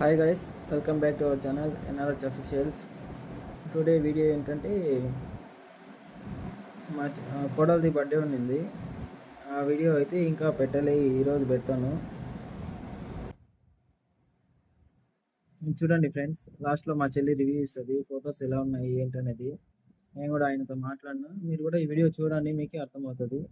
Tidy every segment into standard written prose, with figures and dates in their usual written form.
Hi guys, welcome back to our channel ఎన్ఆర్హెచ్ officials. Today video ఏంటంటే మా కోడలిది birthday ఉండింది. ఆ వీడియో అయితే ఇంకా పెట్టలే, ఈరోజు పెడతాను. చూడండి ఫ్రెండ్స్, లాస్ట్లో మా చెల్లి రివ్యూ ఇస్తుంది, ఫొటోస్ ఎలా ఉన్నాయి ఏంటనేది. నేను కూడా ఆయనతో మాట్లాడినా, మీరు కూడా ఈ వీడియో చూడండి, మీకే అర్థమవుతుంది.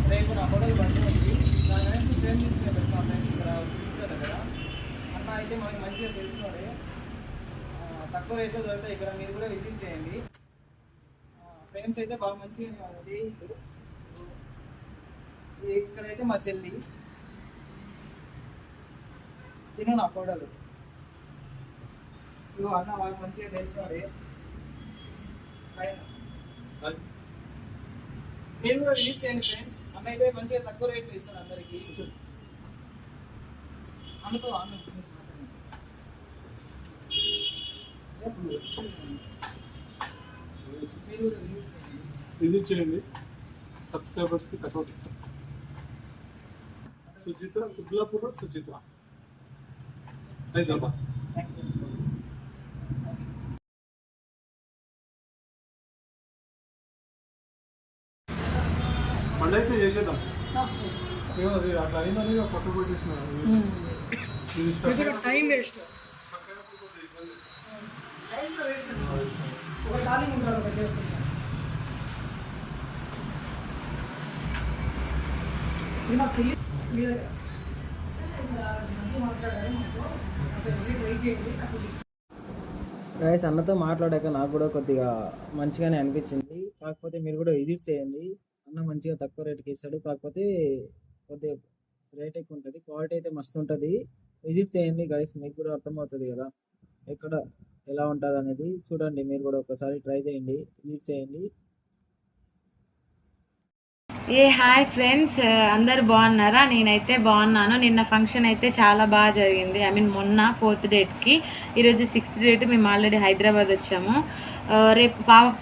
రేపు నా కోడలు బర్త్డే ఉంది. దాని గురించి ఫ్రేమ్ తీసుకునే పెడతాం ఫ్రెండ్స్. ఇక్కడ చూపించారు దగ్గర అన్న అయితే మనకి మంచిగా తెలిసినోడే, తక్కువ రేట్లో దొరుకుతాయి. ఇక్కడ మీరు కూడా విజిట్ చేయండి. ఫ్రేమ్స్ అయితే బాగా మంచిగా ఉంది. ఇక్కడైతే మా చెల్లి, తిను నా కోడలు. ఇగో అన్న బాగా మంచిగా తెలిసినోడే. మీరు కూడా విజిట్ చేయండి ఫ్రెండ్స్. అన్న అయితే మంచిగా తక్కువ రేట్లు ఇస్తాను అందరికి. అన్నతో మీరు కూడా విజిట్ చేయండి. సబ్స్క్రైబర్స్కి తక్కువ ఇస్తాం. సుచిత్ర, కుద్లాపూర్ సుచిత్ర, హైదరాబాద్. మళ్ళీ అయితే చేసేద్దాం. ఏమో అది అట్లా అయిందని పట్టు పెట్టేసిన టైం వేస్ట్. గైస్, అన్నతో మాట్లాడాక నాకు కూడా కొద్దిగా మంచిగానే అనిపించింది. కాకపోతే మీరు కూడా విజిట్ చేయండి. అన్న మంచిగా తక్కువ రేటుకి ఇస్తాడు, కాకపోతే కొద్దిగా రేట్ ఎక్కువ ఉంటుంది. క్వాలిటీ అయితే మస్తు ఉంటుంది. విజిట్ చేయండి గైస్, మీకు కూడా అర్థమవుతుంది కదా ఎక్కడ ఎలా ఉంటుంది అనేది. చూడండి, మీరు కూడా ఒకసారి ట్రై చేయండి, విజిట్ చేయండి. హాయ్ ఫ్రెండ్స్, అందరు బాగున్నారా? నేనైతే బాగున్నాను. నిన్న ఫంక్షన్ అయితే చాలా బాగా జరిగింది. మొన్న 4th డేట్కి, ఈరోజు 6th డేట్. మేము ఆల్రెడీ హైదరాబాద్ వచ్చాము. రేపు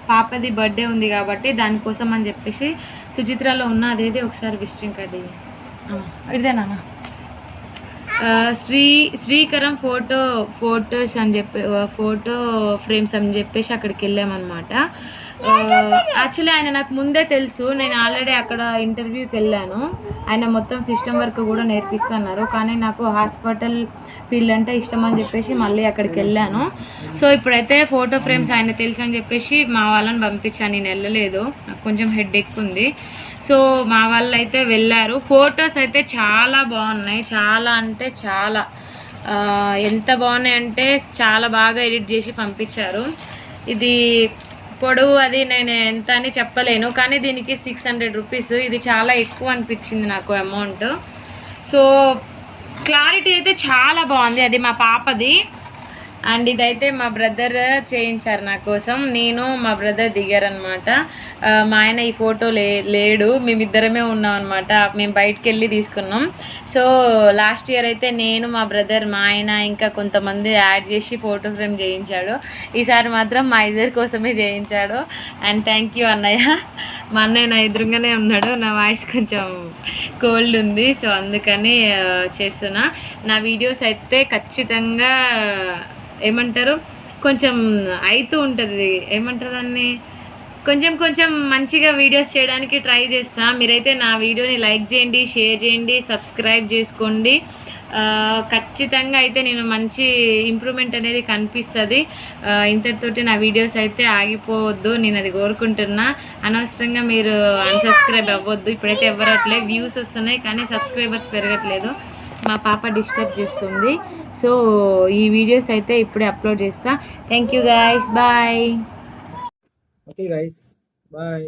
పాపది బర్త్డే ఉంది కాబట్టి దానికోసం అని చెప్పేసి సుచిత్రలో ఉన్న అదేది ఒకసారి విజిటింగ్ కార్డ్ ఇదేనా శ్రీకరం ఫోటోస్ అని చెప్పి ఫోటో ఫ్రేమ్స్ అని చెప్పేసి అక్కడికి వెళ్ళామన్నమాట. యాక్చువల్లీ ఆయన నాకు ముందే తెలుసు. నేను ఆల్రెడీ అక్కడ ఇంటర్వ్యూకి వెళ్ళాను. ఆయన మొత్తం సిస్టమ్ వర్క్ కూడా నేర్పిస్తున్నారు. కానీ నాకు హాస్పిటల్ ఫీల్డ్ అంటే ఇష్టం అని చెప్పేసి మళ్ళీ అక్కడికి వెళ్ళాను. సో ఇప్పుడైతే ఫోటో ఫ్రేమ్స్ ఆయన తెలుసు అని చెప్పేసి మా వాళ్ళని పంపించాను. నేను వెళ్ళలేదు, నాకు కొంచెం హెడ్ ఉంది. సో మా వాళ్ళు అయితే వెళ్ళారు. ఫొటోస్ అయితే చాలా బాగున్నాయి, చాలా అంటే చాలా, ఎంత బాగున్నాయి అంటే చాలా బాగా ఎడిట్ చేసి పంపించారు. ఇది పొడవు అది నేను ఎంత అని చెప్పలేను, కానీ దీనికి 600 రూపీస్. ఇది చాలా ఎక్కువ అనిపించింది నాకు అమౌంట్. సో క్లారిటీ అయితే చాలా బాగుంది. అది మా పాపది. అండ్ ఇదైతే మా బ్రదర్ చేయించారు నా కోసం. నేను మా బ్రదర్ దిగారనమాట. మా ఆయన ఈ ఫోటో లేడు, మేమిద్దరమే ఉన్నాం అనమాట. మేము బయటికి వెళ్ళి తీసుకున్నాం. సో లాస్ట్ ఇయర్ అయితే నేను, మా బ్రదర్, మా ఆయన ఇంకా కొంతమంది యాడ్ చేసి ఫోటో ఫ్రేమ్ చేయించాడు. ఈసారి మాత్రం మా ఇద్దరి కోసమే చేయించాడు. అండ్ థ్యాంక్ యూ అన్నయ్య. మా అన్నయ్య నా ఎదురుగానే ఉన్నాడు. నా వాయిస్ కొంచెం కోల్డ్ ఉంది, సో అందుకని చేస్తున్నా. నా వీడియోస్ అయితే ఖచ్చితంగా ఏమంటారు, కొంచెం అవుతూ ఉంటుంది, ఏమంటారు దాన్ని, కొంచెం మంచిగా వీడియోస్ చేయడానికి ట్రై చేస్తా. మీరైతే నా వీడియోని లైక్ చేయండి, షేర్ చేయండి, సబ్స్క్రైబ్ చేసుకోండి. ఖచ్చితంగా అయితే నేను మంచి ఇంప్రూవ్మెంట్ అనేది కనిపిస్తుంది. ఇంతటితోటి నా వీడియోస్ అయితే ఆగిపోవద్దు, నేను అది కోరుకుంటున్నా. అనవసరంగా మీరు అన్సబ్స్క్రైబ్ అవ్వద్దు. ఇప్పుడైతే ఎవరట్లే వ్యూస్ వస్తున్నాయి, కానీ సబ్స్క్రైబర్స్ పెరగట్లేదు. మా పాప డిస్టర్బ్ చేస్తుంది. సో ఈ వీడియోస్ అయితే ఇప్పుడే అప్లోడ్ చేస్తా. Thank you guys, bye. Okay guys, bye.